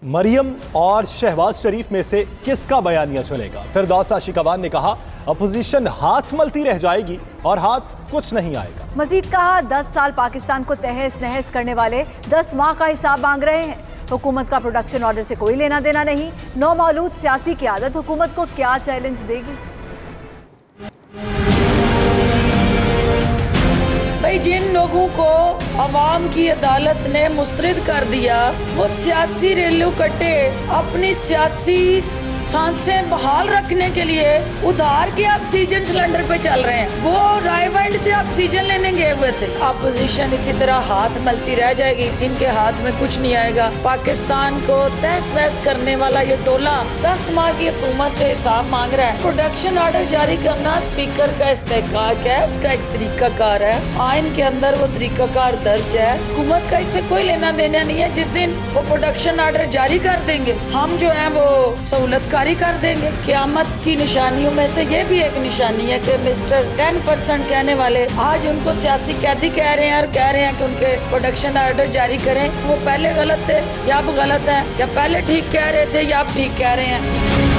مریم اور شہباز شریف میں سے کس کا بیانیہ چلے گا؟ فردوس عاشقوان نے کہا اپوزیشن ہاتھ ملتی رہ جائے گی اور ہاتھ کچھ نہیں آئے گا۔ مزید کہا 10 سال پاکستان کو تہس نہس کرنے والے 10 ماہ کا حساب مانگ رہے ہیں۔ حکومت کا پروڈکشن آرڈر سے کوئی لینا دینا نہیں۔ نومولود سیاسی قیادت حکومت کو کیا چیلنج دے گی؟ جن لوگوں کو عوام کی عدالت نے مسترد کر دیا وہ سیاسی ریلو کٹے اپنی سیاسی سانسیں بحال رکھنے کے لیے ادھار کے آکسیجن سلنڈر پہ چل رہے ہیں، وہ رائے ونڈ سے آکسیجن لینے گئے ہوئے تھے۔ اپوزیشن اسی طرح ہاتھ ملتی رہ جائے گی، ان کے ہاتھ میں کچھ نہیں آئے گا۔ پاکستان کو تہس نہس کرنے والا یہ ٹولہ 10 ماہ کی حکومت سے حساب مانگ رہا ہے۔ پروڈکشن آرڈر جاری کرنا اسپیکر کا استحقاق ہے، اس کا ایک طریقہ کار ہے، آئین کے اندر وہ طریقہ کار درج ہے۔ حکومت کا اس سے کوئی لینا دینا نہیں ہے۔ جس دن وہ پروڈکشن آرڈر جاری کر دیں گے ہم جو ہیں وہ سہولت کاری کر دیں گے۔ قیامت کی نشانیوں میں سے یہ بھی ایک نشانی ہے کہ مسٹر 10% کہنے والے آج ان کو سیاسی قیدی کہہ رہے ہیں اور کہہ رہے ہیں کہ ان کے پروڈکشن آرڈر جاری کریں۔ وہ پہلے غلط تھے یا اب غلط ہیں، یا پہلے ٹھیک کہہ رہے تھے یا اب ٹھیک کہہ رہے ہیں۔